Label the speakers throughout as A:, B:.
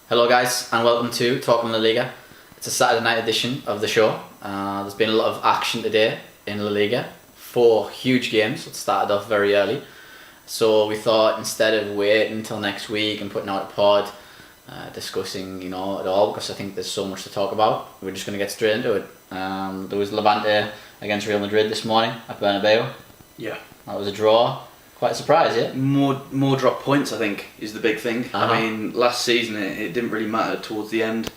A: Hello guys and welcome to Talking LaLiga. It's a Saturday night edition of the show. There's been a lot of action today in LaLiga. 4 huge games. It started off very early. So we thought instead of waiting until next week and putting out a pod discussing it all, because I think there's so much to talk about, we're just going to get straight into it. There was Levante against Real Madrid this morning at Bernabeu.
B: Yeah.
A: That was a draw. Quite a surprise, yeah?
B: More drop points, I think, is the big thing. I mean, last season it didn't really matter towards the end.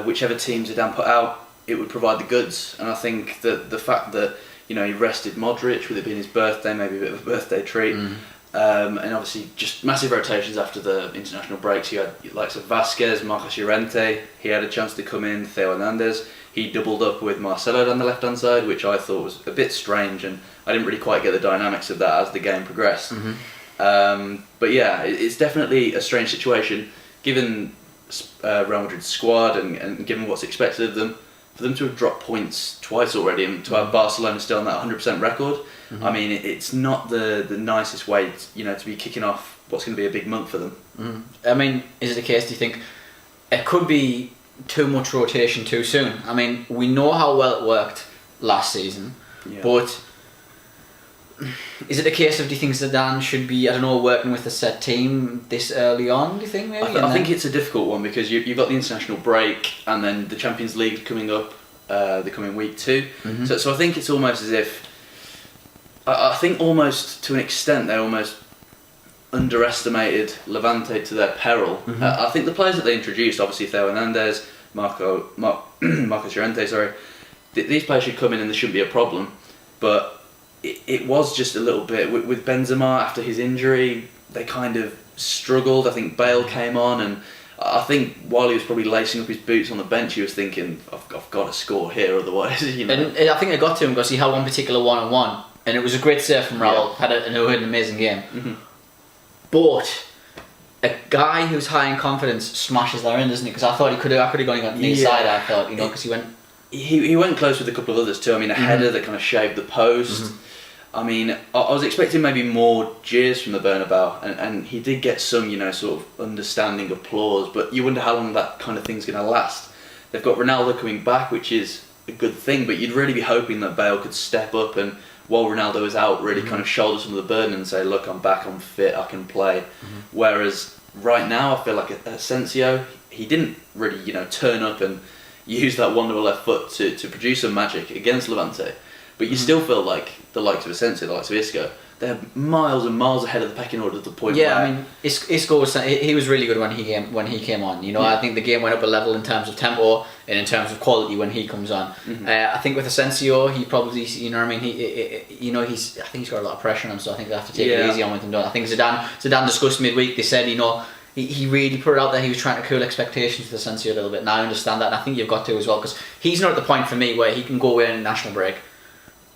B: Whichever team Zidane put out, it would provide the goods. And I think that the fact that he rested Modric, with it being his birthday, maybe a bit of a birthday treat, and obviously just massive rotations after the international breaks. You had likes of Vasquez, Marcos Llorente. He had a chance to come in. Theo Hernandez. He doubled up with Marcelo down the left-hand side, which I thought was a bit strange, and I didn't really quite get the dynamics of that as the game progressed. But yeah, it's definitely a strange situation, given Real Madrid's squad and given what's expected of them, for them to have dropped points twice already and to have Barcelona still on that 100% record. I mean, it's not the nicest way to be kicking off what's going to be a big month for them.
A: I mean, is it the case, do you think, it could be too much rotation too soon? I mean, we know how well it worked last season, but is it a case of, do you think Zidane should be, working with a set team this early on, do you think, maybe?
B: I think it's a difficult one because you've got the international break and then the Champions League coming up the coming week too. So I think it's almost as if, I think almost to an extent they almost underestimated Levante to their peril. I think the players that they introduced, obviously Theo Hernandez, Marcos Llorente, these players should come in and there shouldn't be a problem. But it was just a little bit, with Benzema after his injury, they kind of struggled. I think Bale came on, and I think while he was probably lacing up his boots on the bench, he was thinking, I've got to score here, otherwise,
A: And I think it got to him because he had one particular one-on-one, and it was a great save from Raul, had an amazing game. But a guy who's high in confidence smashes that in, doesn't he? Because I thought I could have gone on the inside. I thought, because he went.
B: He went close with a couple of others too. I mean, a header that kind of shaved the post. I mean, I was expecting maybe more jeers from the Bernabeu, and he did get some, sort of understanding applause. But you wonder how long that kind of thing's going to last. They've got Ronaldo coming back, which is a good thing, but you'd really be hoping that Bale could step up and, while Ronaldo is out, really kind of shoulder some of the burden and say, look, I'm back, I'm fit, I can play. Whereas right now, I feel like Asensio, he didn't really, turn up and use that wonderful left foot to produce some magic against Levante. But you still feel like the likes of Asensio, the likes of Isco, they're miles and miles ahead of the pecking order to the point where...
A: I mean, Isco he was really good when he came on. I think the game went up a level in terms of tempo and in terms of quality when he comes on. I think with Asensio, he probably, I think he's got a lot of pressure on him, so I think they have to take it easy on with him. I think Zidane discussed midweek. They said, he really put it out there. He was trying to cool expectations with Asensio a little bit. Now I understand that, and I think you've got to as well, because he's not at the point for me where he can go away in a national break,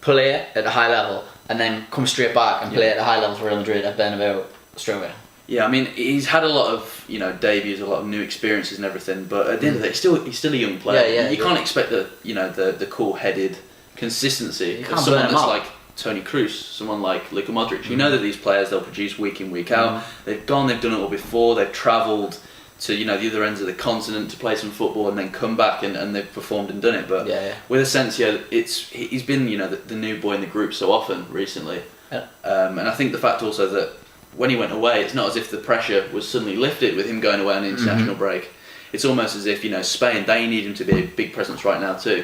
A: play at a high level, and then come straight back and play at a high level for Real Madrid at Bernabeu straight away.
B: Yeah, I mean, he's had a lot of debuts, a lot of new experiences and everything, but at the end of the day, he's still a young player. You can't expect the cool-headed consistency of someone that's like Toni Kroos, someone like Luka Modric. You know that these players, they'll produce week in, week out. They've done it all before. They've travelled to the other ends of the continent to play some football and then come back and they've performed and done it. But with Asensio, he's been the new boy in the group so often recently. And I think the fact also that when he went away, it's not as if the pressure was suddenly lifted with him going away on an international break. It's almost as if Spain, they need him to be a big presence right now too.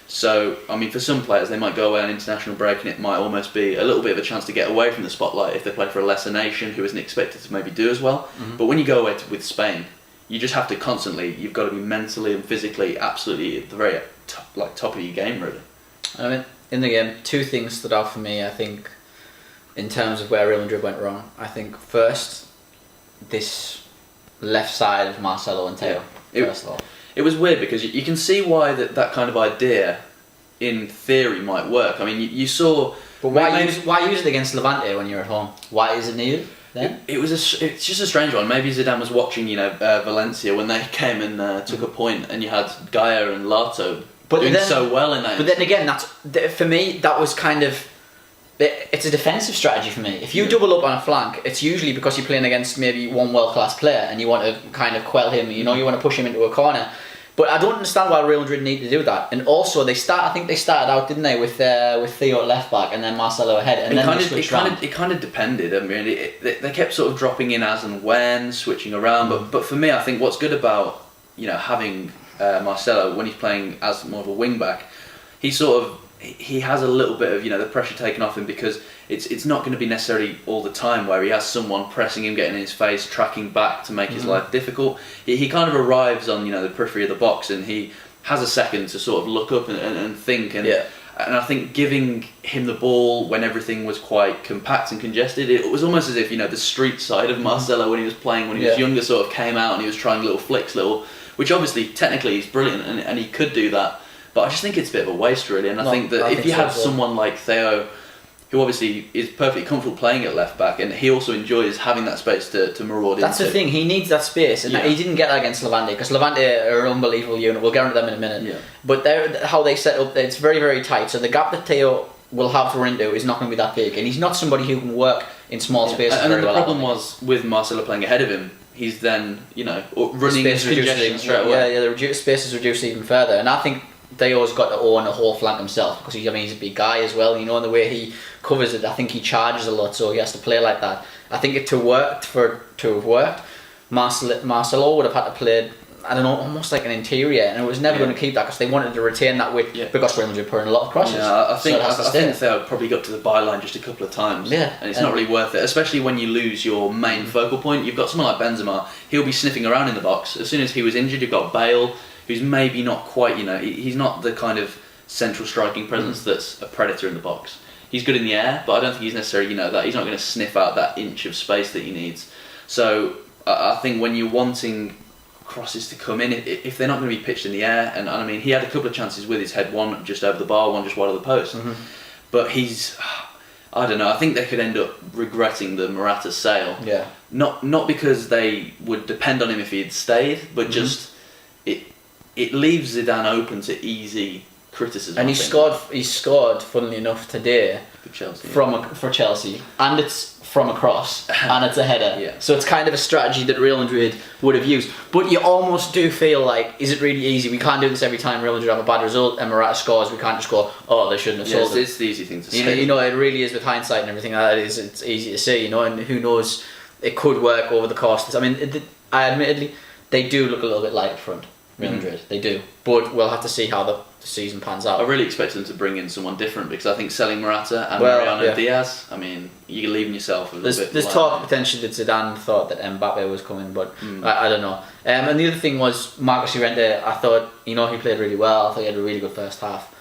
B: So I mean, for some players, they might go away on international break and it might almost be a little bit of a chance to get away from the spotlight if they play for a lesser nation who isn't expected to maybe do as well. But when you go away with Spain, you just have to constantly, you've got to be mentally and physically absolutely at the very top of your game, really.
A: I mean, in the game, 2 things stood out for me, I think, in terms of where Real Madrid went wrong. I think first, this left side of Marcelo and Theo, first of all.
B: It was weird because you can see why that kind of idea, in theory, might work. I mean, you saw...
A: But why use it against Levante when you're at home? Why is it needed?
B: It's just a strange one. Maybe Zidane was watching, Valencia when they came and took a point, and you had Gaia and Lato doing so well in that.
A: But then again, for me, that was kind of it's a defensive strategy for me. If you double up on a flank, it's usually because you're playing against maybe one world-class player and you want to kind of quell him, you want to push him into a corner. But I don't understand why Real Madrid need to do that. And also, I think they started out, didn't they, with Theo at left back and then Marcelo ahead, and
B: it kind of depended. I mean, they kept sort of dropping in as and when, switching around. But for me, I think what's good about having Marcelo when he's playing as more of a wing back, he has a little bit of the pressure taken off him, because it's not going to be necessarily all the time where he has someone pressing him, getting in his face, tracking back to make his life difficult. He kind of arrives on the periphery of the box, and he has a second to sort of look up and think. And I think giving him the ball when everything was quite compact and congested, it was almost as if the street side of Marcelo when he was playing when he was younger sort of came out and he was trying little flicks, which obviously technically he's brilliant and he could do that. But I just think it's a bit of a waste, really. And I think that if you have someone like Theo, who obviously is perfectly comfortable playing at left back, and he also enjoys having that space to maraud into.
A: That's the thing, he needs that space, and he didn't get that against Levante, because Levante are an unbelievable unit. We'll get into them in a minute. Yeah. But how they set up, it's very, very tight. So the gap that Theo will have to run into is not going to be that big, and he's not somebody who can work in small spaces.
B: And then the problem was with Marcelo playing ahead of him. He's then running into congestion straight away.
A: Yeah, the space is reduced even further, and I think Theo's got to own a whole flank himself, because he's a big guy as well, and the way he covers it, I think he charges a lot, so he has to play like that. I think to have worked, Marcelo would have had to play, I don't know, almost like an interior, and it was never going to keep that, because they wanted to retain that width, because Real Madrid put in a lot of crosses.
B: Yeah, I think Theo probably got to the byline just a couple of times, and it's not really worth it, especially when you lose your main focal point. You've got someone like Benzema, he'll be sniffing around in the box. As soon as he was injured, you've got Bale, who's maybe not quite, he's not the kind of central striking presence that's a predator in the box. He's good in the air, but I don't think he's necessarily, that he's not going to sniff out that inch of space that he needs. So I think when you're wanting crosses to come in, if they're not going to be pitched in the air, and I mean, he had a couple of chances with his head, one just over the bar, one just wide of the post. But I don't know, I think they could end up regretting the Morata sale. Yeah. Not because they would depend on him if he had stayed, but just it leaves Zidane open to easy criticism.
A: And he scored, funnily enough, today
B: for Chelsea.
A: For Chelsea, and it's from a cross, and it's a header. Yeah. So it's kind of a strategy that Real Madrid would have used. But you almost do feel like, is it really easy? We can't do this every time Real Madrid have a bad result and Morata scores. We can't just go, they shouldn't have sold it.
B: It's the easy thing to say.
A: It really is, with hindsight and everything like that. It's easy to say, and who knows, it could work over the course. I mean, admittedly, they do look a little bit light up front. Real Madrid, they do, but we'll have to see how the season pans out.
B: I really expect them to bring in someone different, because I think selling Morata and Mariano Diaz, I mean, you're leaving yourself a little bit.
A: There's talk potentially that Zidane thought that Mbappe was coming, but I don't know. And the other thing was Marcos Llorente. I thought he played really well. I thought he had a really good first half,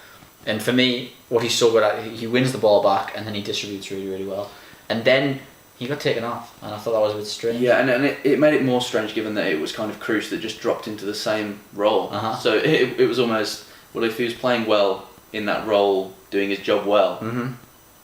A: and for me, what he's so good at, he wins the ball back and then he distributes really, really well, and then he got taken off, and I thought that was a bit strange.
B: Yeah, and it made it more strange given that it was kind of Kroos that just dropped into the same role. So it was almost, if he was playing well in that role, doing his job well,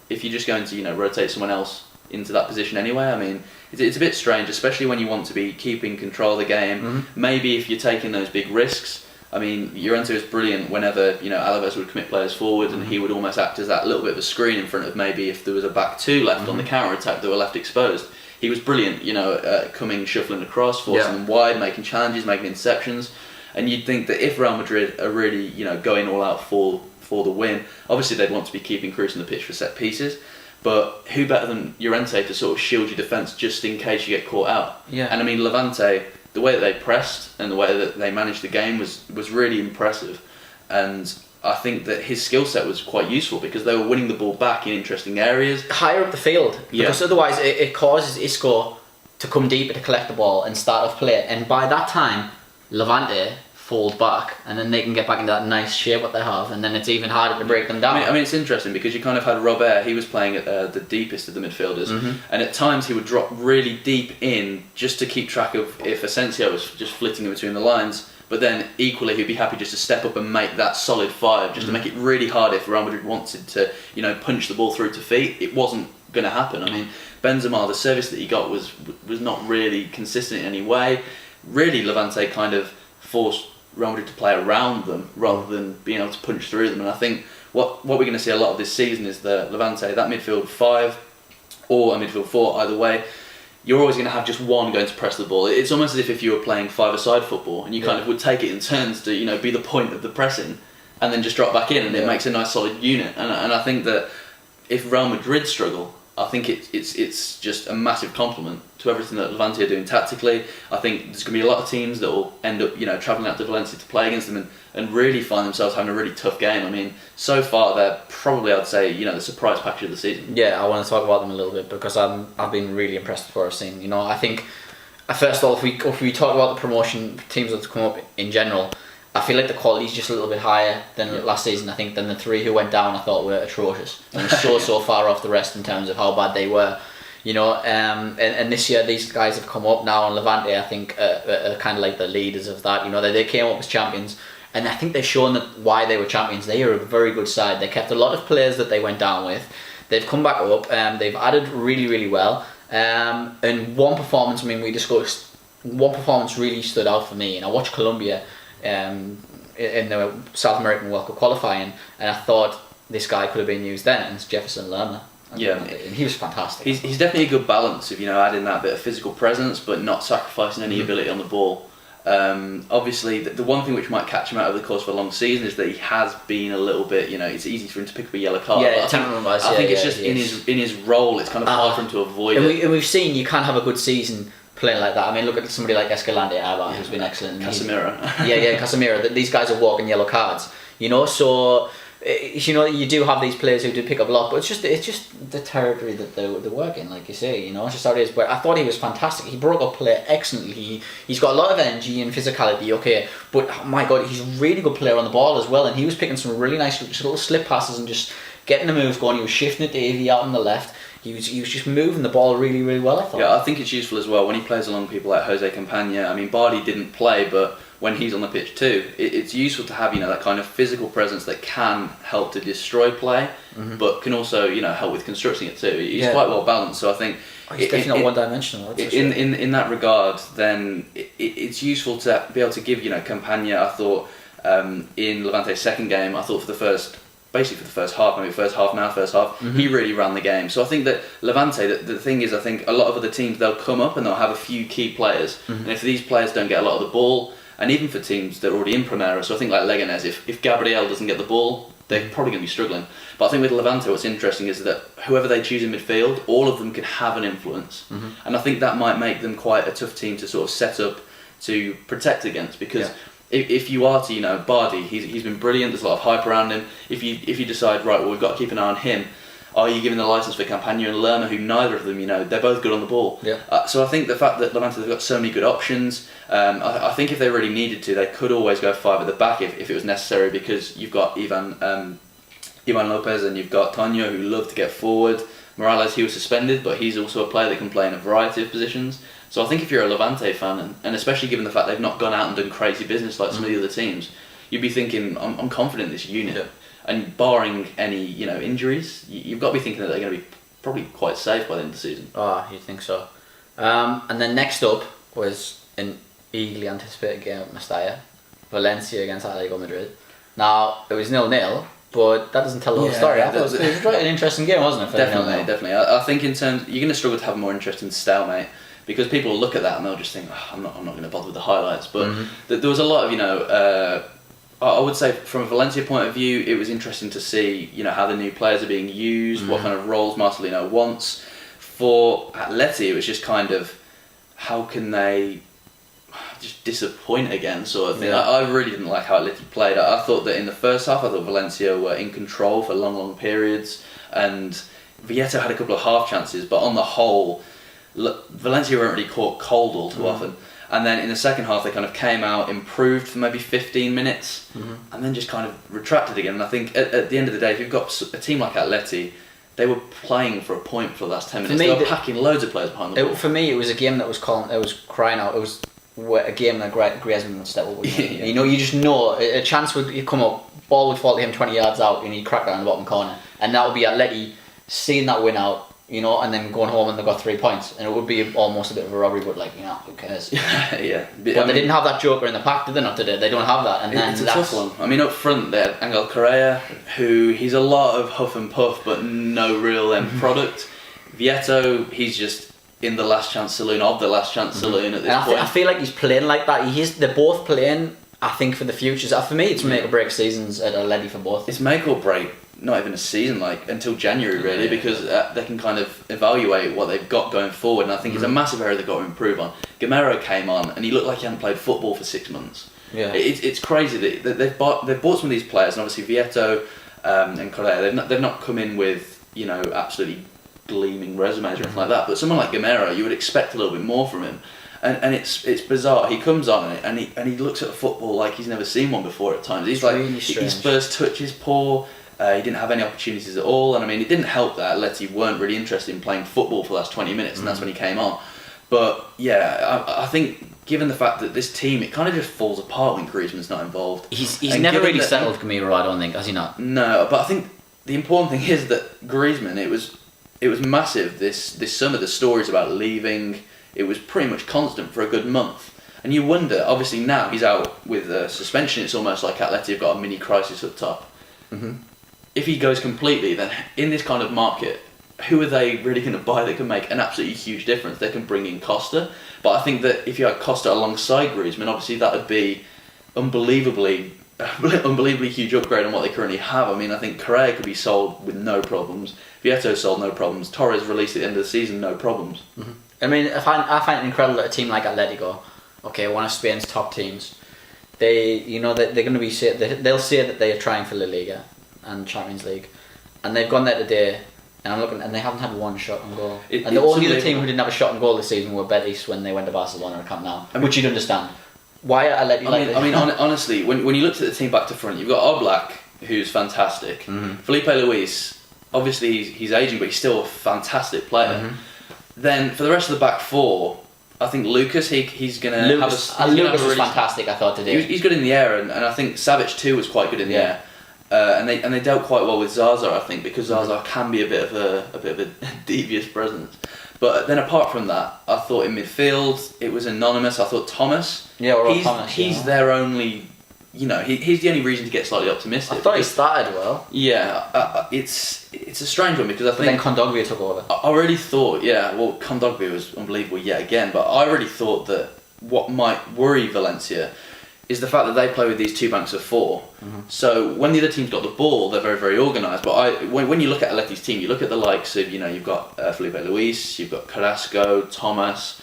B: if you're just going to rotate someone else into that position anyway, I mean, it's a bit strange, especially when you want to be keeping control of the game. Maybe if you're taking those big risks. I mean, Llorente was brilliant whenever Alaves would commit players forward, and he would almost act as that little bit of a screen in front of maybe if there was a back two left on the counter attack that were left exposed. He was brilliant, coming, shuffling across, forcing them wide, making challenges, making interceptions. And you'd think that if Real Madrid are really going all out for the win, obviously they'd want to be keeping Kroos on the pitch for set pieces. But who better than Llorente to sort of shield your defence just in case you get caught out? Yeah. And I mean, Levante, the way that they pressed and the way that they managed the game was really impressive, and I think that his skill set was quite useful because they were winning the ball back in interesting areas
A: higher up the field, because otherwise it causes Isco to come deeper to collect the ball and start off play, and by that time Levante fold back and then they can get back into that nice shape what they have, and then it's even harder to break them down.
B: I mean it's interesting because you kind of had Robert, he was playing at the deepest of the midfielders, and at times he would drop really deep in just to keep track of if Asensio was just flitting in between the lines, but then equally he'd be happy just to step up and make that solid five, just to make it really hard if Real Madrid wanted to punch the ball through to feet. It wasn't going to happen. I mean, Benzema, the service that he got was not really consistent in any way. Really, Levante kind of forced Real Madrid to play around them rather than being able to punch through them. And I think what we're going to see a lot of this season is the Levante, that midfield 5 or a midfield 4, either way, you're always going to have just one going to press the ball. It's almost as if you were playing five-a-side football and you kind of would take it in turns to, you know, be the point of the pressing and then just drop back in, and it makes a nice solid unit. And I think that if Real Madrid struggle, I think it's just a massive compliment to everything that Levante are doing tactically. I think there's going to be a lot of teams that will end up, you know, travelling out to Valencia to play against them and really find themselves having a really tough game. I mean, so far they're probably, I'd say, you know, the surprise package of the season.
A: Yeah, I want to talk about them a little bit because I've been really impressed with what I've seen. You know, I think first of all, if we talk about the promotion teams that have come up in general, I feel like the quality is just a little bit higher than last season. I think than the 3 who went down, I thought were atrocious and so far off the rest in terms of how bad they were. You know, and this year these guys have come up now, and Levante I think are kind of like the leaders of that. You know, they came up as champions, and I think they've shown that why they were champions. They are a very good side. They kept a lot of players that they went down with. They've come back up. They've added really well. And one performance, I mean, we discussed one performance really stood out for me, and I watched Colombia in the South American World Cup qualifying, and I thought this guy could have been used then, and it's Jefferson Lerma.
B: Yeah,
A: and he was fantastic.
B: He's definitely a good balance of, you know, adding that bit of physical presence but not sacrificing any ability on the ball. Obviously, the one thing which might catch him out over the course of a long season is that he has been a little bit, you know, it's easy for him to pick up a yellow card.
A: Yeah,
B: I think it's just in his role, it's kind of hard for him to avoid it.
A: And we've seen you can't have a good season playing like that. I mean, look at somebody like Escalante at Eibar, who's been excellent.
B: Casemiro.
A: Casemiro. These guys are walking yellow cards. You know, so you know you do have these players who do pick up a lot, but it's just the territory that they work in, like you say. You know, it's just how it is. But I thought he was fantastic. He broke up play excellently. He's got a lot of energy and physicality. Okay, but oh my God, he's a really good player on the ball as well. And he was picking some really nice little slip passes and just getting the moves going. He was shifting it to Davey out on the left. He was just moving the ball really well, I thought.
B: Yeah, I think it's useful as well when he plays along people like Jose Campagna. I mean, Bardi didn't play, but when he's on the pitch too, it's useful to have, you know, that kind of physical presence that can help to destroy play, but can also, you know, help with constructing it too. He's quite well balanced, so I think
A: he's definitely not one-dimensional.
B: In that regard, then it's useful to be able to give, you know, Campagna. I thought in Levante's second game, I thought for the first half, maybe first half, he really ran the game. So I think that Levante, the thing is, I think a lot of other teams, they'll come up and they'll have a few key players, and if these players don't get a lot of the ball, and even for teams that are already in Primera, so I think like Leganés, if Gabriel doesn't get the ball, they're probably going to be struggling. But I think with Levante, what's interesting is that whoever they choose in midfield, all of them can have an influence, and I think that might make them quite a tough team to sort of set up to protect against, because if you are to, you know, Bardi, he's been brilliant. There's a lot of hype around him. If you decide, right, well, we've got to keep an eye on him, are you giving the licence for Campagna and Lerma, who neither of them, you know, they're both good on the ball. Yeah. So I think the fact that Levante have got so many good options, I think if they really needed to, they could always go 5 at the back if it was necessary, because you've got Ivan Lopez and you've got Tonio, who love to get forward. Morales, he was suspended, but he's also a player that can play in a variety of positions. So I think if you're a Levante fan, and especially given the fact they've not gone out and done crazy business like some of the other teams, you'd be thinking, I'm confident in this unit. Yeah. And barring any, you know, injuries, you've got to be thinking that they're going to be probably quite safe by the end of the season.
A: Oh, you'd think so. And then next up was an eagerly anticipated game at Mestalla, Valencia against Atletico Madrid. Now, it was 0-0, but that doesn't tell the whole story. I thought it was quite an interesting game, wasn't it?
B: Definitely. I think in terms, you're going to struggle to have a more interesting stalemate, because people will look at that and they'll just think, I'm not going to bother with the highlights. But there was a lot of, you know, I would say from a Valencia point of view, it was interesting to see, you know, how the new players are being used, what kind of roles Marcelino wants. For Atleti, it was just kind of, how can they just disappoint again, sort of thing. Yeah. I really didn't like how Atleti played. I thought that in the first half, I thought Valencia were in control for long periods, and Vieto had a couple of half chances, but on the whole, Valencia weren't really caught cold all too often. And then in the second half, they kind of came out, improved for maybe 15 minutes, and then just kind of retracted again. And I think at the end of the day, if you've got a team like Atleti, they were playing for a point for the last 10 minutes. They were packing loads of players behind the ball.
A: For me, it was a game that was crying out. It was a game that Griezmann would step up. You know, you just know a chance would come up, ball would fall to him 20 yards out, and he'd crack that in the bottom corner. And that would be Atleti seeing that win out, you know, and then going home and they've got 3 points, and it would be almost a bit of a robbery, but like, you know, who cares?
B: Yeah.
A: But they didn't have that joker in the pack, did they not today? They don't have that, and then
B: it's a tough one. I mean, up front they had Angel Correa, who he's a lot of huff and puff, but no real end product. Vieto, he's just in the last chance saloon of the last chance saloon at this point.
A: I feel like he's playing like that. They're both playing, I think, for the futures. For me, it's make or break seasons at Atleti for both.
B: It's make or break. Not even a season, like until January really, because they can kind of evaluate what they've got going forward, and I think it's a massive area they've got to improve on. Gamero came on and he looked like he hadn't played football for 6 months.
A: Yeah,
B: it's crazy that they've bought some of these players, and obviously Vieto and Correa, they've not come in with, you know, absolutely gleaming resumes or anything like that, but someone like Gamero, you would expect a little bit more from him. And it's bizarre. He comes on and he looks at football like he's never seen one before at times. He's like, really his first touch is poor. He didn't have any opportunities at all, and I mean, it didn't help that Atleti weren't really interested in playing football for the last 20 minutes, and that's when he came on. But yeah, I think given the fact that this team, it kind of just falls apart when Griezmann's not involved.
A: He's never really settled Gamero, I don't think, has he not?
B: No, but I think the important thing is that Griezmann, it was massive this summer. The stories about leaving, it was pretty much constant for a good month. And you wonder, obviously now he's out with suspension, it's almost like Atleti have got a mini crisis up top. If he goes completely, then in this kind of market, who are they really going to buy that can make an absolutely huge difference? They can bring in Costa, but I think that if you had Costa alongside Griezmann, obviously that would be unbelievably huge upgrade on what they currently have. I mean, I think Correa could be sold with no problems. Vieto sold, no problems. Torres released at the end of the season, no problems.
A: I mean, I find it incredible that a team like Atletico, okay, one of Spain's top teams, they're going to be they'll say that they are trying for LaLiga and Champions League, and they've gone there today, and I'm looking, and they haven't had one shot on goal. And the only other team who didn't have a shot on goal this season were Betis when they went to Barcelona and Camp Nou, which you'd understand. Why are Atleti like this?
B: I mean, honestly, when you looked at the team back to front, you've got Oblak, who's fantastic. Felipe Luis, obviously he's aging, but he's still a fantastic player. Then for the rest of the back four, I think Lucas, he's going to have a...
A: Lucas was fantastic, I thought, today.
B: He's good in the air, and I think Savic too was quite good in the air. And they dealt quite well with Zaza, I think, because Zaza can be a bit of a devious presence. But then apart from that, I thought in midfield it was anonymous. I thought Thomas. He's their only. You know, he's the only reason to get slightly optimistic.
A: I thought he started well.
B: Yeah, it's a strange one because I think.
A: But then Kondogbia took over.
B: I really thought, Kondogbia was unbelievable yet again. But I really thought that what might worry Valencia is the fact that they play with these two banks of four. So when the other team's got the ball, they're very, very organised. But when you look at Atleti's team, you look at the likes of, you've got Felipe Luis, you've got Carrasco, Thomas.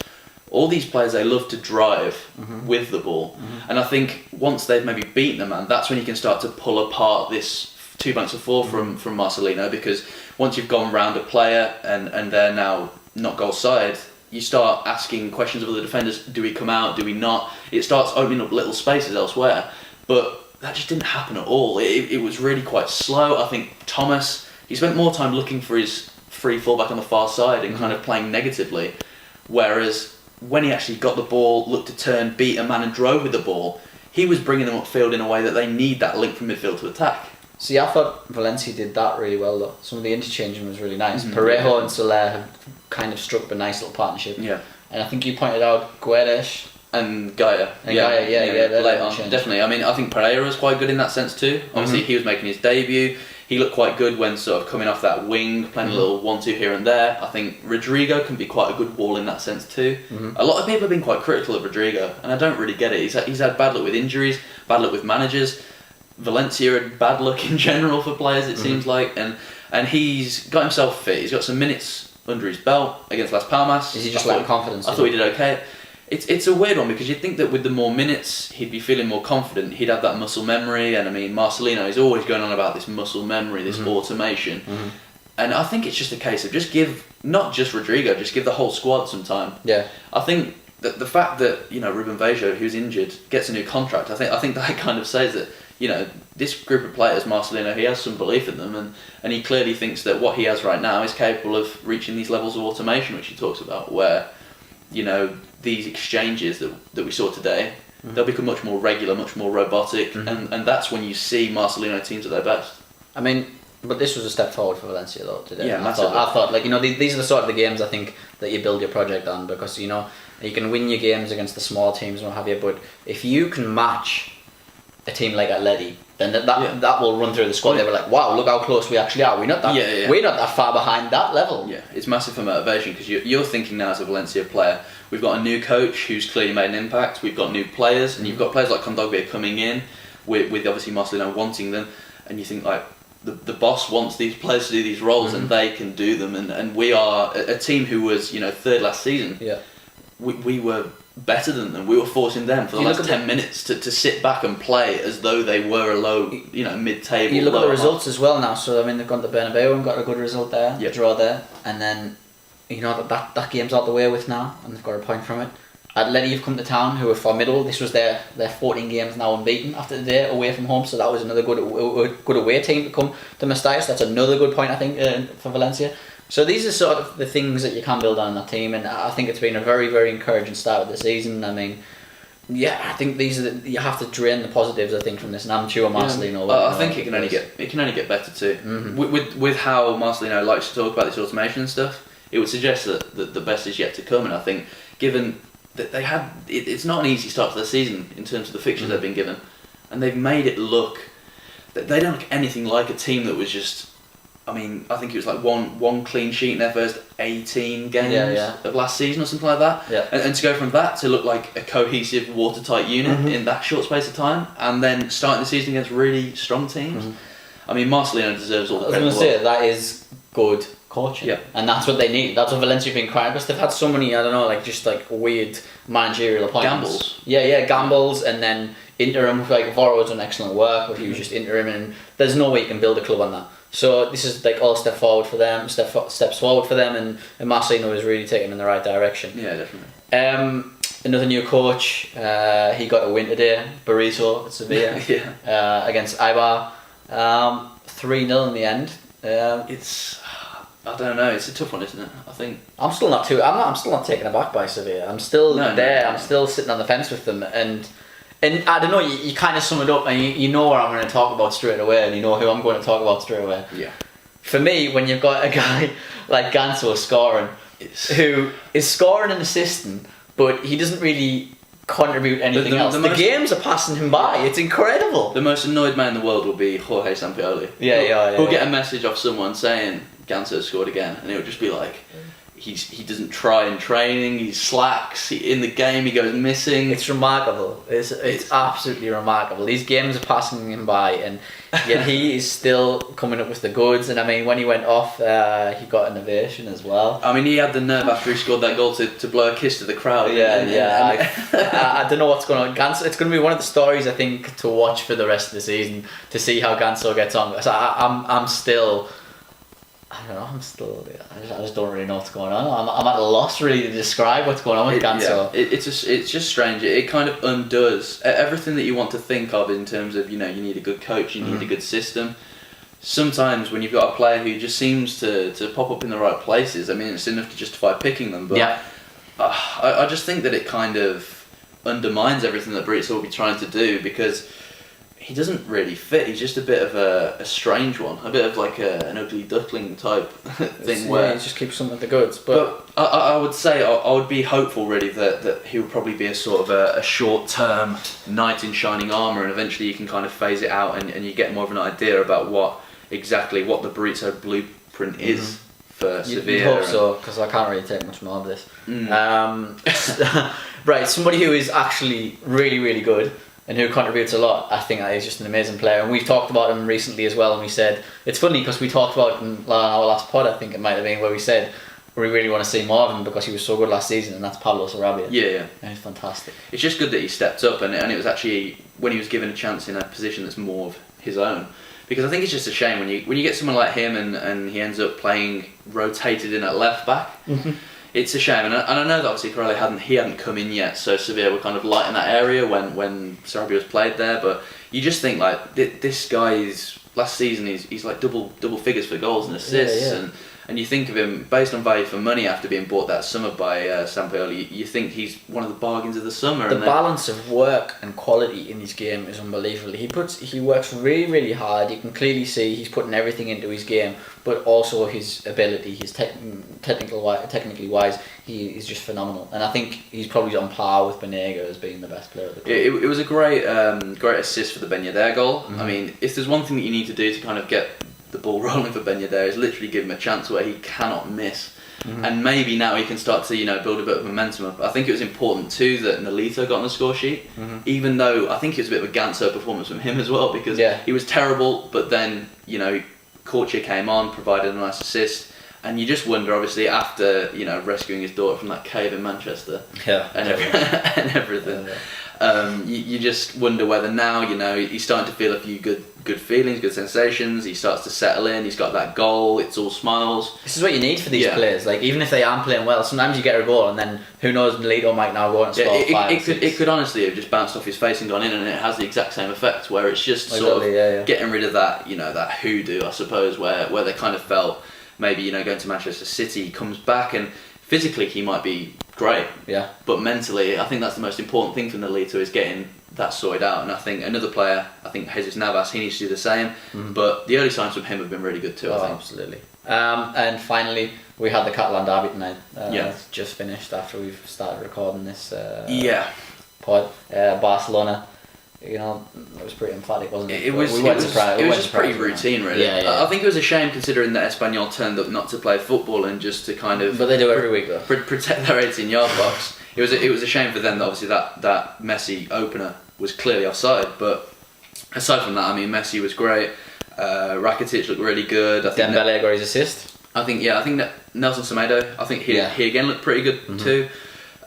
B: All these players, they love to drive with the ball. And I think once they've maybe beaten the man, that's when you can start to pull apart this two banks of four from Marcelino, because once you've gone round a player and they're now not goal side, you start asking questions of other defenders. Do we come out? Do we not? It starts opening up little spaces elsewhere. But that just didn't happen at all. It was really quite slow. I think Thomas, he spent more time looking for his free fullback on the far side and kind of playing negatively. Whereas when he actually got the ball, looked to turn, beat a man and drove with the ball, he was bringing them upfield in a way that they need that link from midfield to attack.
A: See, I thought Valencia did that really well though. Some of the interchanging was really nice. Parejo and Soler have kind of struck up a nice little partnership. Yeah. And I think you pointed out Guedes
B: and Gaia. Late on, definitely. I mean, I think Pereira was quite good in that sense too. Obviously, he was making his debut. He looked quite good when sort of coming off that wing, playing a little 1-2 here and there. I think Rodrigo can be quite a good wall in that sense too. A lot of people have been quite critical of Rodrigo, and I don't really get it. He's had bad luck with injuries, bad luck with managers. Valencia had bad luck in general for players, it seems like, and he's got himself fit. He's got some minutes under his belt against Las Palmas.
A: Is he just lacking confidence?
B: I thought he did okay. It's a weird one because you'd think that with the more minutes he'd be feeling more confident, he'd have that muscle memory, and I mean Marcelino is always going on about this muscle memory, this automation, and I think it's just a case of just give, not just Rodrigo, just give the whole squad some time. Yeah, I think that the fact that Ruben Vejo, who's injured, gets a new contract, I think that kind of says that this group of players, Marcelino, he has some belief in them, and he clearly thinks that what he has right now is capable of reaching these levels of automation, which he talks about, where these exchanges that we saw today, they'll become much more regular, much more robotic, and that's when you see Marcelino teams at their best.
A: I mean, But this was a step forward for Valencia though today.
B: Yeah,
A: I thought like these are the sort of the games I think that you build your project on, because you can win your games against the small teams and what have you, but if you can match a team like Atleti, then that will run through the squad. They were like, wow, look how close we actually are. We're not that far behind that level.
B: Yeah, it's massive for motivation, because you're thinking now as a Valencia player, we've got a new coach who's clearly made an impact. We've got new players, and you've got players like Kondogbia coming in with obviously Marcelino wanting them, and you think like the boss wants these players to do these roles, and they can do them. And we are a team who was third last season.
A: Yeah,
B: we were better than them. We were forcing them for the last 10 minutes to sit back and play as though they were a low, mid-table.
A: You look at the results as well now. So I mean, they've gone to Bernabeu and got a good result there,
B: yep.
A: draw there, and then that game's out the way with now, and they've got a point from it. Atleti have come to town, who are formidable. This was their 14 games now unbeaten after the day away from home, so that was another good away team to come to Mestalla. That's another good point I think for Valencia. So these are sort of the things that you can build on in that team, and I think it's been a very, very encouraging start of the season. I mean, I think these are you have to drain the positives. I think from this, and I'm sure Marcelino.
B: I think it can only get better too.
A: Mm-hmm.
B: With how Marcelino likes to talk about this automation stuff, it would suggest that the best is yet to come. And I think given that they had, it's not an easy start to the season in terms of the fixtures they've been given, and they've made it look that they don't look anything like a team that was just. I mean, I think it was like one clean sheet in their first 18 games of last season or something like that.
A: Yeah.
B: And to go from that to look like a cohesive, watertight unit in that short space of time, and then starting the season against really strong teams. I mean, Marcelino deserves all the credit.
A: I was going to say, that is good coaching.
B: Yeah.
A: And that's what they need. That's what Valencia have been crying, because they've had so many, I don't know, like just like weird managerial appointments.
B: Gambles.
A: Yeah, gambles, and then interim. Like Voro done excellent work, but he was just interim, and there's no way you can build a club on that. So this is like all steps forward for them, and Marcelino is really taking in the right direction.
B: Yeah, definitely.
A: Another new coach, he got a win today, Barriso at Sevilla, against Eibar, 3-0 in the end.
B: I don't know. It's a tough one, isn't it? I think
A: I'm still not taken aback by Sevilla. I'm still there. I'm still sitting on the fence with them, and I don't know. You kind of sum it up, and you know what I'm going to talk about straight away, and you know who I'm going to talk about straight away.
B: Yeah.
A: For me, when you've got a guy like Ganso scoring, who is scoring and assisting, but he doesn't really contribute anything else. The games are passing him by. It's incredible.
B: The most annoyed man in the world will be Jorge Sampaoli. He'll get a message off someone saying Ganso scored again, and it'll just be like, he doesn't try in training, he slacks, in the game he goes missing. It's
A: remarkable. It's absolutely remarkable. These games are passing him by, and yet he is still coming up with the goods. And I mean, when he went off, he got an ovation as well.
B: I mean, he had the nerve after he scored that goal to blow a kiss to the crowd.
A: I don't know what's going on. Ganso, it's going to be one of the stories I think to watch for the rest of the season, to see how Ganso gets on. So I'm still. I don't know. I just don't really know what's going on. I'm at a loss really to describe what's going on with Ganso.
B: It's just strange. It kind of undoes everything that you want to think of in terms of you need a good coach, you need a good system. Sometimes when you've got a player who just seems to pop up in the right places, I mean, it's enough to justify picking them. But I just think that it kind of undermines everything that Brits will be trying to do, because he doesn't really fit. He's just a bit of a strange one, a bit of like an ugly duckling type thing. Where
A: he just keeps some of the goods.
B: But I would say I would be hopeful really that he would probably be a sort of a short term knight in shining armour, and eventually you can kind of phase it out and you get more of an idea about what the Burrito blueprint is for Sevilla.
A: You hope so, because I can't really take much more of this. Right, somebody who is actually really, really good and who contributes a lot. I think that he's just an amazing player, and we've talked about him recently as well, and we said, it's funny because we talked about him on our last pod, I think it might have been, where we said we really want to see more of him because he was so good last season, and that's Pablo Sarabia.
B: Yeah.
A: And he's fantastic.
B: It's just good that he stepped up, and it was actually when he was given a chance in a position that's more of his own, because I think it's just a shame when you get someone like him and he ends up playing rotated in at left back. It's a shame, and I know that obviously Corelli hadn't come in yet, so Sevilla were kind of light in that area when Sarabia was played there. But you just think like this guy is last season he's like double figures for goals and assists, and And you think of him, based on value for money after being bought that summer by Sampaoli, you think he's one of the bargains of the summer.
A: The balance of work and quality in his game is unbelievable. He works really, really hard. You can clearly see he's putting everything into his game, but also his ability, his technically wise, he is just phenomenal. And I think he's probably on par with Banega as being the best player of the club.
B: It was a great assist for the Ben Yedder goal. I mean, if there's one thing that you need to do to kind of get the ball rolling for Ben Yedder, is literally give him a chance where he cannot miss. And maybe now he can start to build a bit of momentum up. I think it was important too that Nolito got on the score sheet, even though I think it was a bit of a Ganso performance from him as well, because he was terrible, but then Korchia came on, provided a nice assist, and you just wonder, obviously, after rescuing his daughter from that cave in Manchester and everything. You just wonder whether now he's starting to feel a few good feelings, good sensations. He starts to settle in. He's got that goal. It's all smiles.
A: This is what you need for these players. Like, even if they aren't playing well, sometimes you get a goal and then who knows, Nolito might now go and score
B: it could honestly have just bounced off his face and gone in, and it has the exact same effect where it's just sort of getting rid of that that hoodoo, I suppose, where they kind of felt maybe going to Manchester City. He comes back and physically he might be great, but mentally I think that's the most important thing for Nolito, is getting that sorted out. And I think another player, Jesus Navas, he needs to do the same. But the early signs from him have been really good too. I think
A: absolutely. And finally, we had the Catalan derby tonight. It's just finished after we've started recording this pod. Barcelona. It was pretty emphatic, wasn't it?
B: It was just pretty routine, really. I think it was a shame, considering that Espanyol turned up not to play football and just to kind of.
A: But they do every week, though.
B: Protect their 18-yard box. It was a shame for them that obviously that Messi opener was clearly offside. But aside from that, I mean, Messi was great. Rakitic looked really good. I think
A: Dembele got his assist.
B: I think that Nelson Semedo. I think he again looked pretty good too.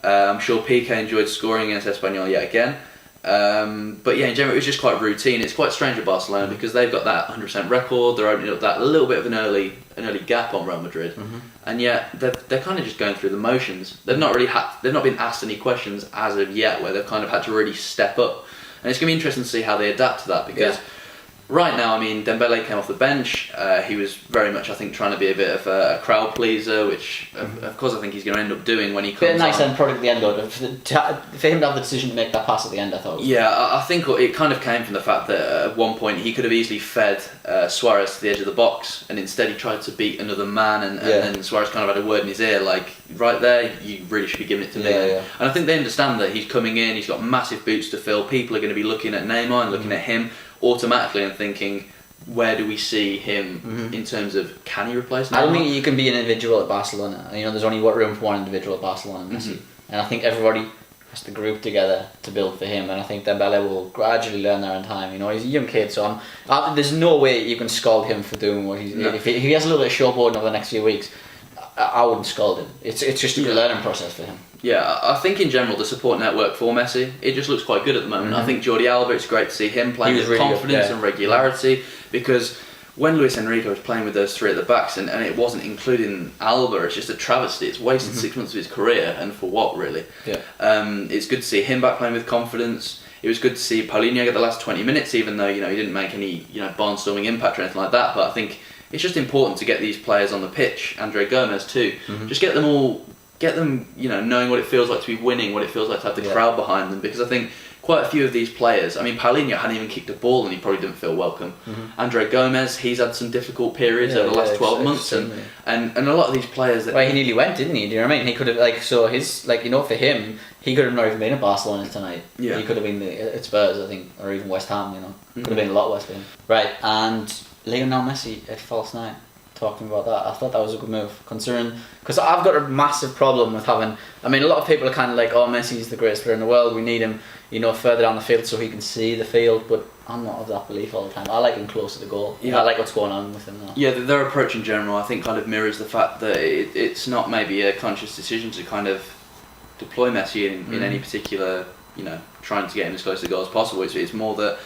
B: I'm sure Piqué enjoyed scoring against Espanyol yet again. But in general, it was just quite routine. It's quite strange at Barcelona because they've got that 100% record. They're opening up that little bit of an early gap on Real Madrid, and yet they're kind of just going through the motions. They've not been asked any questions as of yet where they've kind of had to really step up, and it's going to be interesting to see how they adapt to that because. Right now, I mean, Dembele came off the bench. He was very much, I think, trying to be a bit of a crowd pleaser, which, of course, I think he's going to end up doing when he comes on.
A: Nice end product at the end, though. For him to have the decision to make that pass at the end, I thought.
B: I think it kind of came from the fact that at one point he could have easily fed Suarez to the edge of the box, and instead he tried to beat another man, and then Suarez kind of had a word in his ear, like, right there, you really should be giving it to me. And I think they understand that he's coming in, he's got massive boots to fill. People are going to be looking at Neymar and looking at him automatically and thinking, where do we see him in terms of, can he replace Neymar?
A: I don't think you can be an individual at Barcelona. There's only room for one individual at Barcelona, Messi. And I think everybody has to group together to build for him, and I think Dembele will gradually learn that in time. He's a young kid, so there's no way you can scold him for doing what he's doing. If he has a little bit of showboarding over the next few weeks, I wouldn't scold him. It's just a learning process for him.
B: Yeah, I think in general the support network for Messi, it just looks quite good at the moment. I think Jordi Alba, it's great to see him playing with really confidence and regularity, because when Luis Enrique was playing with those three at the backs and it wasn't including Alba, it's just a travesty. It's wasted 6 months of his career, and for what, really? It's good to see him back playing with confidence. It was good to see Paulinho get the last 20 minutes, even though he didn't make any barnstorming impact or anything like that. But I think it's just important to get these players on the pitch. Andre Gomez too. Just get them knowing what it feels like to be winning, what it feels like to have the crowd behind them. Because I think quite a few of these players, I mean, Paulinho hadn't even kicked a ball and he probably didn't feel welcome. Andre Gomez, he's had some difficult periods over the last 12 months, and a lot of these players that.
A: Well, he nearly went, didn't he? Do you know what I mean? He could have for him, he could have not even been at Barcelona tonight. He could have been at Spurs, I think, or even West Ham. Could have been a lot worse for him. Right, and Lionel Messi at false nine. Talking about that, I thought that was a good move, considering, because I've got a massive problem with having. I mean, a lot of people are kind of like, "Oh, Messi's the greatest player in the world. We need him, further down the field so he can see the field." But I'm not of that belief all the time. I like him closer to goal. I like what's going on with him now.
B: Yeah, their approach in general, I think, kind of mirrors the fact that it's not maybe a conscious decision to kind of deploy Messi in any particular, trying to get him as close to goal as possible. It's more that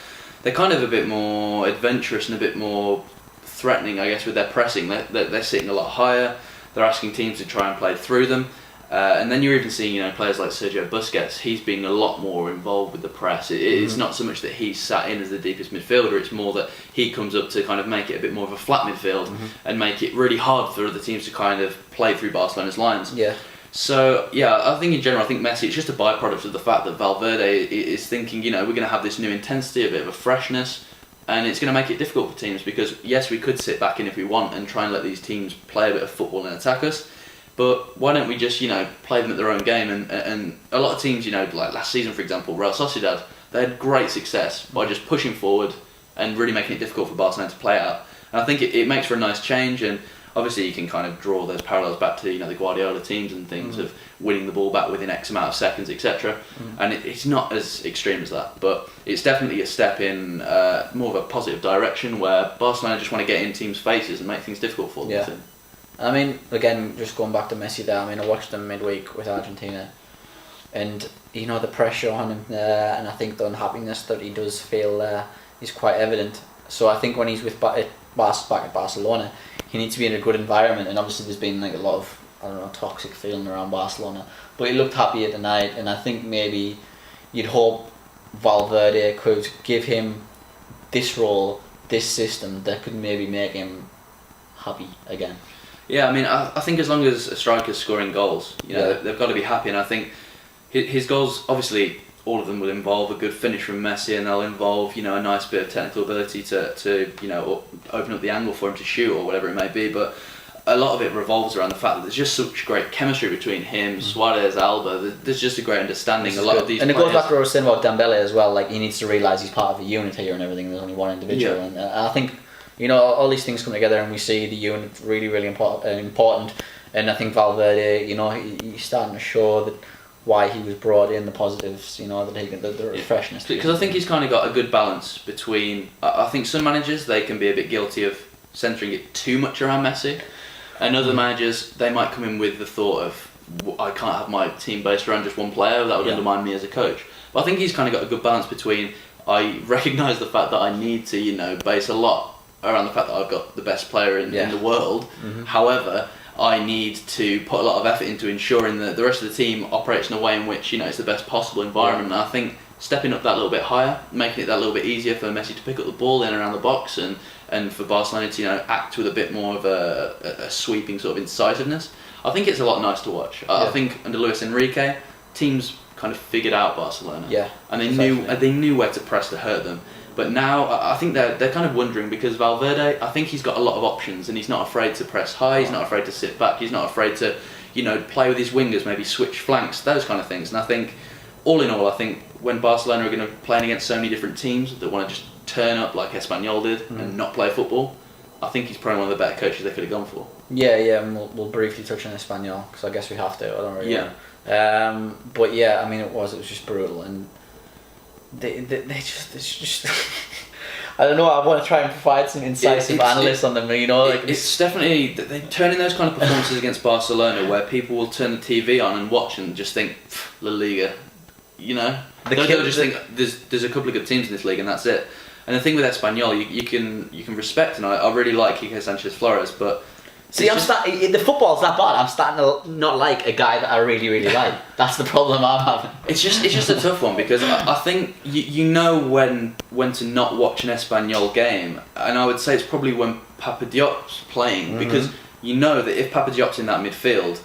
B: they're kind of a bit more adventurous and a bit more threatening, I guess, with their pressing. They're sitting a lot higher. They're asking teams to try and play through them. And then you're even seeing, players like Sergio Busquets. He's being a lot more involved with the press. It's not so much that he's sat in as the deepest midfielder. It's more that he comes up to kind of make it a bit more of a flat midfield and make it really hard for other teams to kind of play through Barcelona's lines.
A: Yeah.
B: So I think in general, I think Messi, it's just a byproduct of the fact that Valverde is thinking, we're going to have this new intensity, a bit of a freshness, and it's going to make it difficult for teams because yes, we could sit back in if we want and try and let these teams play a bit of football and attack us. But why don't we just, play them at their own game? And a lot of teams, like last season, for example, Real Sociedad, they had great success by just pushing forward and really making it difficult for Barcelona to play out. And I think it makes for a nice change. And obviously you can kind of draw those parallels back to, the Guardiola teams and things of winning the ball back within X amount of seconds, etc. And it's not as extreme as that. But it's definitely a step in more of a positive direction where Barcelona just want to get in teams' faces and make things difficult for them.
A: Yeah. I mean, again, just going back to Messi there, I watched them midweek with Argentina and, the pressure on him and I think the unhappiness that he does feel is quite evident. So I think when he's back at Barcelona, he needs to be in a good environment, and obviously there's been a lot of, toxic feeling around Barcelona. But he looked happy at the night, and I think maybe you'd hope Valverde could give him this role, this system that could maybe make him happy again.
B: Yeah, I think as long as a striker's scoring goals, they've got to be happy. And I think his goals, obviously, all of them will involve a good finish from Messi, and they'll involve, a nice bit of technical ability to open up the angle for him to shoot or whatever it may be. But a lot of it revolves around the fact that there's just such great chemistry between him, Suarez, Alba. There's just a great understanding. A lot of these,
A: and it goes back to what I was saying about Dembele as well. Like, he needs to realise he's part of a unit here and everything. There's only one individual, and I think. All these things come together and we see the unit really, really important. And I think Valverde, he's starting to show that why he was brought in, the positives, that he can, the freshness.
B: Because I think he's kind of got a good balance between. I think some managers, they can be a bit guilty of centering it too much around Messi, and other managers, they might come in with the thought of, I can't have my team based around just one player. That would undermine me as a coach. But I think he's kind of got a good balance between. I recognise the fact that I need to, base a lot around the fact that I've got the best player in the world. However, I need to put a lot of effort into ensuring that the rest of the team operates in a way in which it's the best possible environment. And I think stepping up that little bit higher, making it that little bit easier for Messi to pick up the ball in and around the box, and for Barcelona to act with a bit more of a sweeping sort of incisiveness. I think it's a lot nice to watch. I think under Luis Enrique, teams kind of figured out Barcelona. And they knew where to press to hurt them. But now I think they're kind of wondering, because Valverde, I think he's got a lot of options and he's not afraid to press high, he's not afraid to sit back, he's not afraid to, play with his wingers, maybe switch flanks, those kind of things. And I think, all in all, I think when Barcelona are going to be playing against so many different teams that want to just turn up like Espanyol did and not play football, I think he's probably one of the better coaches they could have gone for. Yeah,
A: and we'll briefly touch on Espanyol, because I guess we have to, I don't really know. But yeah, it was just brutal, and it's just I don't know, I want to try and provide some incisive analysis on them,
B: it's definitely, they turn in those kind of performances against Barcelona where people will turn the TV on and watch and just think, LaLiga, they'll just think there's a couple of good teams in this league and that's it. And the thing with Espanyol, you can respect, and I really like Quique Sanchez Flores, but
A: see, the football's that bad. I'm starting to not like a guy that I really, really like. That's the problem I'm having.
B: It's just a tough one, because I think you know when to not watch an Espanyol game, and I would say it's probably when Papa Diop's playing, because you know that if Papa Diop's in that midfield,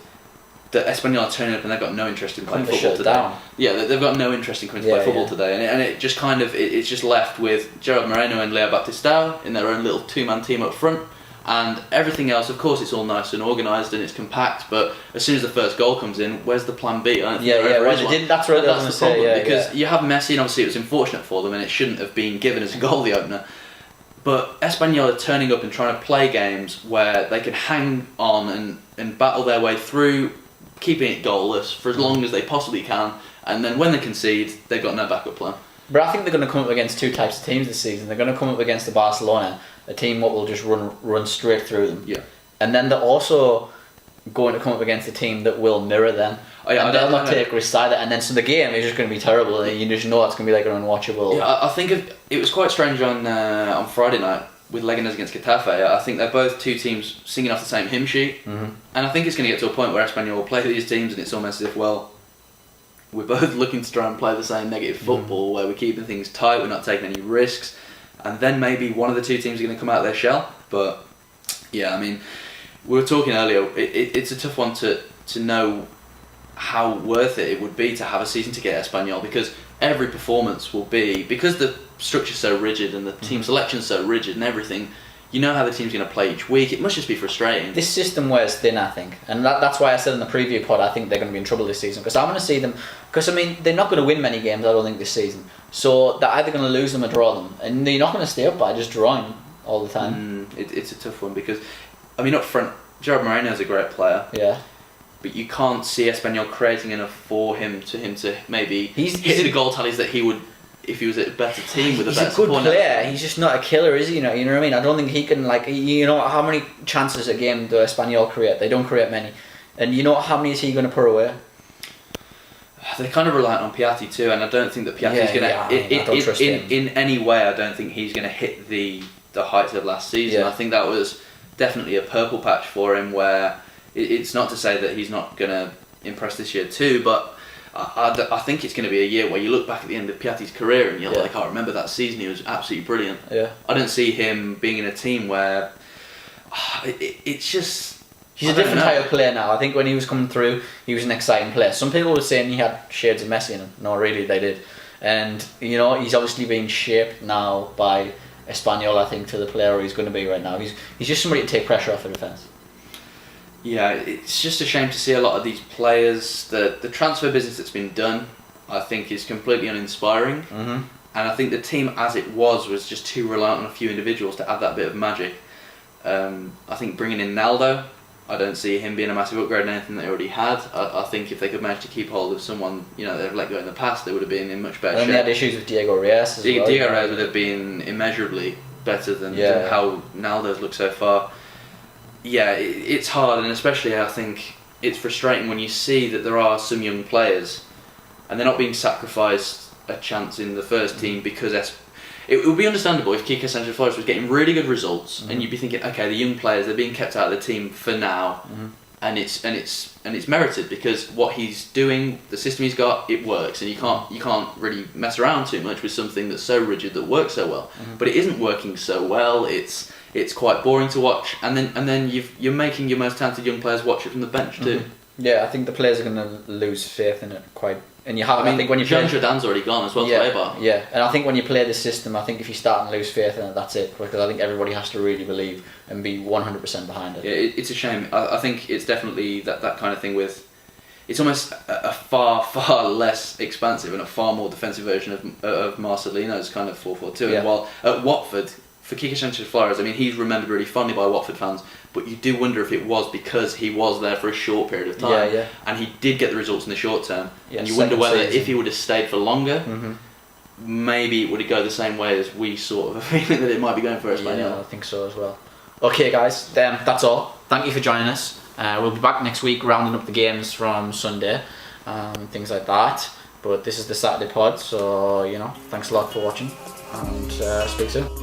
B: that Espanyol are turning up and they've got no interest in playing football today.
A: Down.
B: Yeah, they've got no interest in coming to play football today, and it just kind of it's just left with Gerard Moreno and Leo Baptistao in their own little two-man team up front. And everything else, of course, it's all nice and organised and it's compact, but as soon as the first goal comes in, where's the plan B?
A: That's what I was
B: the problem, because you have Messi, and obviously it was unfortunate for them and it shouldn't have been given as a goalie opener. But Espanyol are turning up and trying to play games where they can hang on and battle their way through, keeping it goalless for as long as they possibly can, and then when they concede, they've got no backup plan.
A: But I think they're going to come up against two types of teams this season. They're going to come up against the Barcelona, a team that will just run straight through them.
B: Yeah.
A: And then they're also going to come up against a team that will mirror them. And they'll not take risks either. And then so the game is just going to be terrible. And you just know it's going to be like an unwatchable.
B: Yeah, I think it was quite strange on Friday night with Leganes against Getafe, I think they're both two teams singing off the same hymn sheet, and I think it's going to get to a point where Espanyol will play these teams, and it's almost as if, well, we're both looking to try and play the same negative football, where we're keeping things tight, we're not taking any risks, and then maybe one of the two teams are going to come out of their shell. But yeah, I mean, we were talking earlier, it's a tough one to know how worth it would be to have a season to get Espanyol, because every performance will be, because the structure's so rigid and the team selection's so rigid and everything, you know how the team's going to play each week. It must just be frustrating.
A: This system wears thin, I think, and that's why I said in the preview pod I think they're going to be in trouble this season, because I want to see them, because I mean they're not going to win many games, I don't think, this season, so they're either going to lose them or draw them, and you're not going to stay up by just drawing all the time.
B: It's a tough one, because I mean up front, Gerard Moreno's a great player, but you can't see Espanyol creating enough for him to maybe hit the goal tallies that he would if he was a better team with a better support.
A: He's a good player. He's just not a killer, is he? You know what I mean? I don't think he can, like, you know, how many chances a game do Espanyol create? They don't create many. And you know how many is he going to put away?
B: They're kind of reliant on Piatti too, and I don't think that Piatti's going to, in any way, I don't think he's going to hit the heights of last season. I think that was definitely a purple patch for him, where it's not to say that he's not going to impress this year too, but I think it's going to be a year where you look back at the end of Piatti's career and you're like, I remember that season, he was absolutely brilliant. I don't see him being in a team where it's just...
A: He's a different type of player now. I think when he was coming through, he was an exciting player. Some people were saying he had shades of Messi in him. No, really, they did. And, you know, he's obviously being shaped now by Espanyol, I think, to the player he's going to be right now. He's just somebody to take pressure off the defence.
B: Yeah, it's just a shame to see a lot of these players. The transfer business that's been done, I think, is completely uninspiring. And I think the team as it was just too reliant on a few individuals to add that bit of magic. I think bringing in Naldo, I don't see him being a massive upgrade on anything they already had. I think if they could manage to keep hold of someone, you know, they've let go in the past, they would have been in much better shape.
A: And they had issues with Diego Reyes as well.
B: Diego Reyes would have been immeasurably better than how Naldo's looked so far. Yeah, it's hard, and especially I think it's frustrating when you see that there are some young players and they're not being sacrificed a chance in the first team, because it would be understandable if Quique Sánchez Flores was getting really good results and you'd be thinking, okay, the young players, they're being kept out of the team for now, and it's merited, because what he's doing, the system he's got, it works, and you can't really mess around too much with something that's so rigid that works so well. But it isn't working so well. It's quite boring to watch, and then you're making your most talented young players watch it from the bench too.
A: Yeah, I think the players are going to lose faith in it quite. And you have, I think when you
B: Jean Jordan's already gone as well to Eibar.
A: Yeah, and I think when you play this system, I think if you start and lose faith in it, that's it. Because I think everybody has to really believe and be 100% behind it.
B: Yeah, it's a shame. I think it's definitely that kind of thing with. It's almost a far less expansive and a far more defensive version of Marcelino's kind of 4-4-2. And while at Watford, for Quique Sánchez Flores, I mean, he's remembered really fondly by Watford fans, but you do wonder if it was because he was there for a short period of time, and he did get the results in the short term, and you wonder whether if he would have stayed for longer, maybe it would go the same way as we sort of a feeling that it might be going for Espanyol.
A: Yeah, I think so as well. Okay, guys, that's all. Thank you for joining us. We'll be back next week rounding up the games from Sunday, things like that. But this is the Saturday pod, so, you know, thanks a lot for watching, and speak soon.